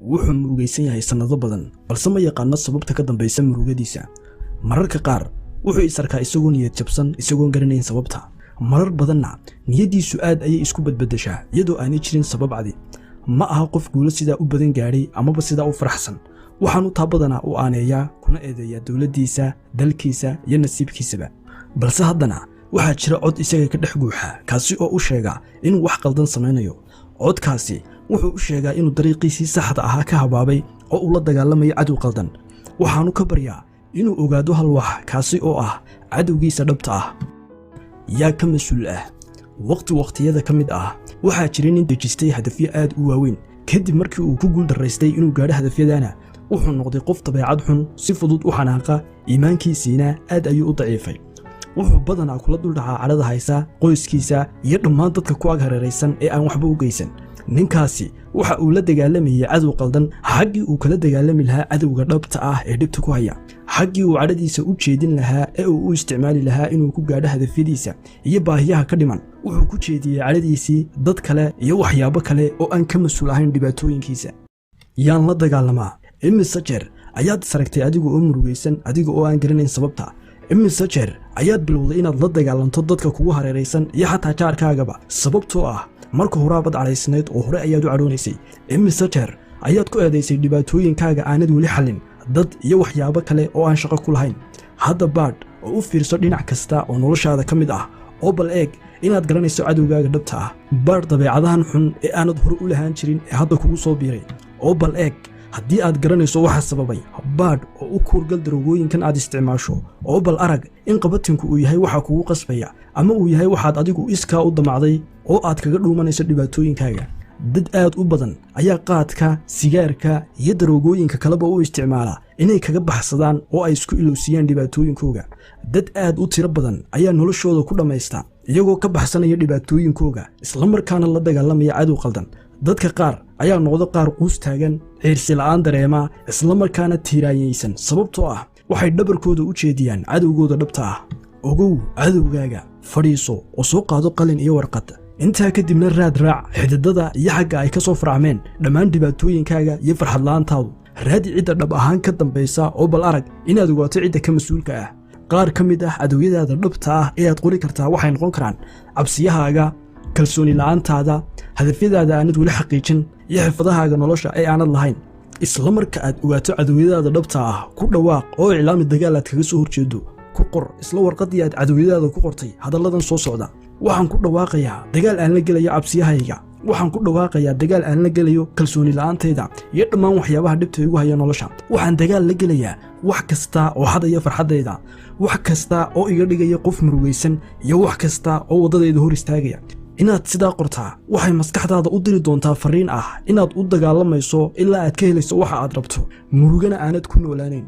wuxuu murugaysan yahay sanado badan balse ma yaqaan sababta ka dambaysa murugadiisa mararka qaar wuxuu isarkaa isagoo niyad jabsan isagoo garanayn sababta marar badanna niyadiisu aad ayay isku badbadashaa iyadoo aanay jirin sabab cadi ma aha qof guulo sidaa u badan gaadhay amaba sidaa u faraxsan waxaanu taa badanaa u aaneeyaa kuna eedeeyaa dowladdiisa dalkiisa iyo nasiibkiisaba balse haddana waxaa jira cod isaga ka dhex guuxa kaasi oo u sheega inuu wax qaldan samaynayo codkaasi wuxuu u sheegaa inuu dariiqiisii saxda ahaa ka habaabay oo uu la dagaalamayo cadow qaldan waxaanu ka baryaa inuu ogaado hal wax kaasi oo ah cadowgiisa dhabta ah yaa ka mas'uul ah waqtiyada ka mid ah waxaa jiray nin dejistay hadafyo aad u waaweyn kadib markii uu ku guuldaraystay inuu gaadho hadafyadaana wuxuu noqday qof dabeecad xun si fudud u xanaaqa iimaankiisiina aad ayuu u daciifay wuxuu badanaa kula duldhacaa cadhada haysa qoyskiisa iyo dhammaan dadka ku ag hareeraysan ee aan waxba u geysan ninkaasi waxa uu la dagaalamayay cadow qaldan xaggii uu kala dagaalami lahaa cadowga dhabta ah ee dhibta ku haya xaggii uu cadhadiisa u jeedin lahaa ee uu u isticmaali lahaa inuu ku gaadho hadafyadiisa iyo baahiyaha ka dhiman wuxuu ku jeediyey cadhadiisii dad kale iyo waxyaabo kale oo aan ka mas'uul ahayn dhibaatooyinkiisa yaan la dagaalamaa imise jeer ayaad saragtay adiga oo murugaysan adiga oo aan garanayn sababta imise jeer ayaad bilowday inaad la dagaalanto dadka kugu hareeraysan iyo xataa jaarkaagaba sababtoo ah marka horaabad cadhaysnayd oo hore ayaad u cadhoonaysay imise jeer ayaad ku eedaysay dhibaatooyinkaaga aanad weli xallin dad iyo waxyaabo kale oo aan shaqo ku lahayn hadda baadh oo u fiirso dhinac kasta oo noloshaada ka mid ah oo bal eeg inaad garanayso cadowgaaga dhabta ah baadh dabeecadahan xun ee aanad hore u lahaan jirin ee hadda kugu soo biiray oo bal eeg haddii aad garanayso waxa sababay baadh oo u kuurgal daroogooyinkan aad isticmaasho oo bal arag in qabatinku uu yahay waxa kugu qasbaya ama uu yahay waxaad adigu iskaa u damacday oo aad kaga dhuumanayso dhibaatooyinkaaga dad aad u badan ayaa qaadka sigaarka iyo daroogooyinka kaleba u isticmaala inay kaga baxsadaan oo ay isku ilowsiiyaan dhibaatooyinkooga dad aad u tiro badan ayaa noloshooda ku dhammaysta iyagoo ka baxsanaya dhibaatooyinkooga isla markaana la dagaalamaya cadow qaldan dadka qaar ayaa noqdo qaar quus taagan ciirsi la'aan dareema isla markaana tiiraanyaysan sababtoo ah waxay dhabarkooda u jeediyaan cadowgooda dhabta ah ogow cadowgaaga fadhiiso oo soo qaado qalin iyo warqad intaa kadibna raad raac xididada iyo xagga ay ka soo faracmeen dhammaan dhibaatooyinkaaga iyo farxad la'aantaadu raadi cidda dhab ahaan ka dambaysa oo bal arag inaad ogaato cidda ka mas'uulka ah qaar ka mid ah cadowyadaada dhabta ah ee aad qori kartaa waxay noqon karaan cabsiyahaaga kalsooni la'aantaada hadafyadaada aanad weli xaqiijin iyo xirfadahaaga nolosha ee aanad lahayn isla marka aad ogaato cadowyadaada dhabta ah ku dhawaaq oo iclaami dagaal aad kaga soo horjeedo ku qor isla warqaddii aad cadowyadaada ku qortay hadalladan soo socda waxaan ku dhawaaqayaa dagaal aan la gelayo cabsiyahayga waxaan ku dhawaaqayaa dagaal aan la gelayo kalsooni la'aantayda iyo dhammaan waxyaabaha dhibta igu haya nolosha waxaan dagaal la gelayaa wax kasta oo xadaya farxaddayda wax kasta oo iga dhigaya qof murugaysan iyo wax kasta oo waddadayda hor istaagaya inaad sidaa qortaa waxay maskaxdaada u diri doontaa fariin ah inaad u dagaalamayso ilaa aad ka helayso waxa aad rabto murugana aanad ku noolaanayn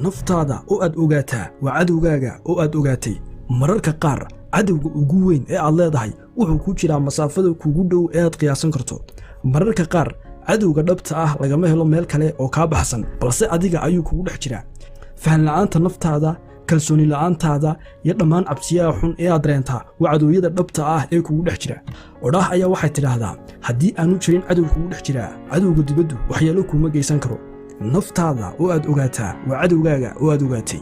naftaada oo aad ogaataa waa cadowgaaga oo aad ogaatay mararka qaar cadowga ugu weyn ee aad leedahay wuxuu ku jiraa masaafada kugu dhow ee aad qiyaasan karto mararka qaar cadowga dhabta ah lagama helo meel kale oo kaa baxsan balse adiga ayuu kugu dhex jiraa fahan la'aanta naftaada kalsooni la'aantaada iyo dhammaan cabsiyaha xun ee aad reentaa waa cadowyada dhabta ah ee kugu dhex jira odhaah ayaa waxay tidhaahdaa haddii aanu jirin cadow kugu dhex jiraa cadowga dibaddu waxyaalo kuuma geysan karo naftaada oo aad ogaataa waa cadowgaaga oo aad ogaatay